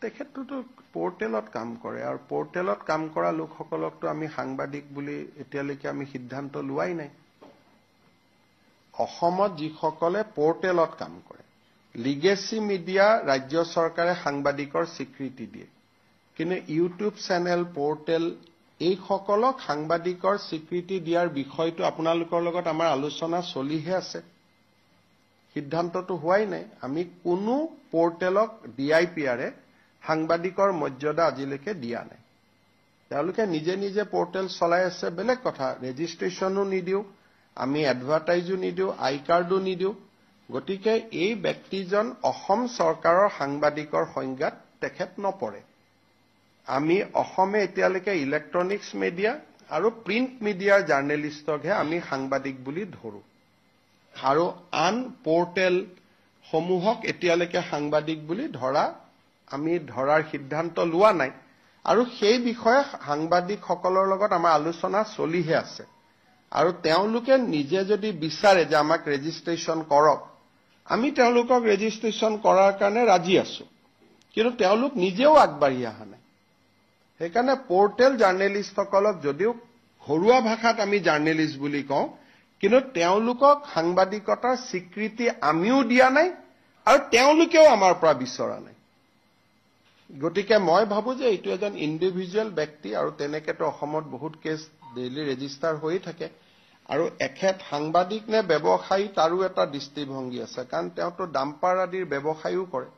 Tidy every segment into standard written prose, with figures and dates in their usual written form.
তেখেতটো পোৰ্টেলত কাম কৰে আৰু পোৰ্টেলত কাম কৰা লোকসকলকতো আমি সাংবাদিক বুলি এতিয়ালৈকে আমি সিদ্ধান্ত লোৱাই নাই অসমত যিসকলে পোৰ্টেলত কাম কৰে লিগেসি মিডিয়া ৰাজ্য চৰকাৰে সাংবাদিকৰ স্বীকৃতি দিয়ে কিন্তু ইউটিউব চেনেল পোৰ্টেল এই সকলক সাংবাদিকৰ স্বীকৃতি দিয়াৰ বিষয়টো আপোনালোকৰ লগত আমাৰ আলোচনা চলিহে আছে সিদ্ধান্তটো হোৱাই নাই আমি কোনো পোৰ্টেলক ডিআইপিআৰে সাংবাদিকৰ মৰ্যাদা আজিলৈকে দিয়া নাই তেওঁলোকে নিজে নিজে পোৰ্টেল চলাই আছে বেলেগ কথা ৰেজিষ্ট্ৰেচনো নিদিও আমি এডভাৰটাইজো নিদিও আই কাৰ্ডো নিদিও গতিকে এই ব্যক্তিজন অসম চৰকাৰৰ সাংবাদিকৰ সংজ্ঞাত তেখেত নপৰে আমি অসমে এতিয়ালৈকে ইলেক্ট্ৰনিক্স মিডিয়া আৰু প্ৰিণ্ট মিডিয়াৰ জাৰ্নেলিষ্টকহে আমি সাংবাদিক বুলি ধৰো আৰু আন পোৰ্টেল সমূহক এতিয়ালৈকে সাংবাদিক বুলি আমি ধৰাৰ সিদ্ধান্ত লোৱা নাই আৰু সেই বিষয়ে সাংবাদিকসকলৰ লগত আমাৰ আলোচনা চলিহে আছে আৰু তেওঁলোকে নিজে যদি বিচাৰে যে আমাক ৰেজিষ্ট্ৰেচন কৰক আমি তেওঁলোকক ৰেজিষ্ট্ৰেচন কৰাৰ কাৰণে ৰাজি আছো কিন্তু তেওঁলোক নিজেও আগবাঢ়ি অহা নাই সেইকাৰণে পোৰ্টেল জাৰ্নেলিষ্টসকলক যদিও ঘৰুৱা ভাষাত আমি জাৰ্নেলিষ্ট বুলি কওঁ কিন্তু তেওঁলোকক সাংবাদিকতাৰ স্বীকৃতি আমিও দিয়া নাই আৰু তেওঁলোকেও আমাৰ পৰা বিচৰা নাই গতিকে মই ভাবো যে এইটো এজন ইন্ডিভিজুৱেল ব্যক্তি আৰু তেনেকেতো অসমত বহুত কেছ ডেইলি ৰেজিষ্টাৰ হৈ থাকে আৰু এখেত সাংবাদিক নে ব্যৱসায়ী তাৰো এটা দৃষ্টিভংগী আছে কাৰণ তেওঁতো ডাম্পাৰ আদিৰ ব্যৱসায়ও কৰে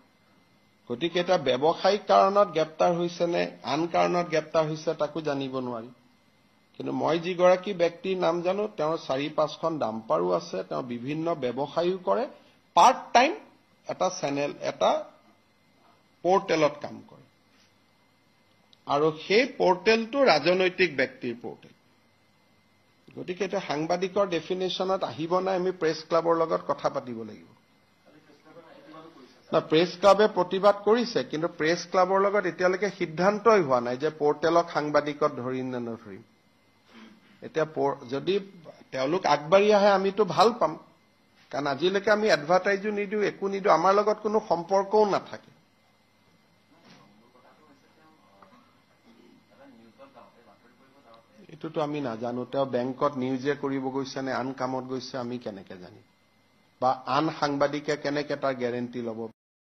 গতিকে এটা ব্যৱসায়িক কাৰণত গ্ৰেপ্তাৰ হৈছে নে আন কাৰণত গ্ৰেপ্তাৰ হৈছে তাকো জানিব নোৱাৰি কিন্তু মই যিগৰাকী ব্যক্তিৰ নাম জানো তেওঁৰ 4-5খন ডাম্পাৰো আছে তেওঁ বিভিন্ন ব্যৱসায়ও কৰে পাৰ্ট টাইম এটা চেনেল এটা পোৰ্টেলত কাম কৰে আৰু সেই পোৰ্টেলটো ৰাজনৈতিক ব্যক্তিৰ পোৰ্টেল গতিকে এটা সাংবাদিকৰ ডেফিনেশ্যনত আহিব নাই আমি প্ৰেছ ক্লাবৰ লগত কথা পাতিব লাগিব না প্ৰেছ ক্লাবে প্ৰতিবাদ কৰিছে কিন্তু প্ৰেছ ক্লাবৰ লগত এতিয়ালৈকে সিদ্ধান্তই হোৱা নাই যে পোৰ্টেলক সাংবাদিকত ধৰিম নে নধৰিম এতিয়া যদি তেওঁলোক আগবাঢ়ি আহে আমিতো ভাল পাম কাৰণ আজিলৈকে আমি এডভাৰটাইজো নিদিও একো নিদিও আমাৰ লগত কোনো সম্পৰ্কও নাথাকে এইটোতো আমি নাজানো তেওঁ বেংকত নিউজে কৰিব গৈছে নে আন কামত গৈছে আমি কেনেকে জানিম বা আন সাংবাদিকে কেনেকে তাৰ গ্যাৰেণ্টি ল'ব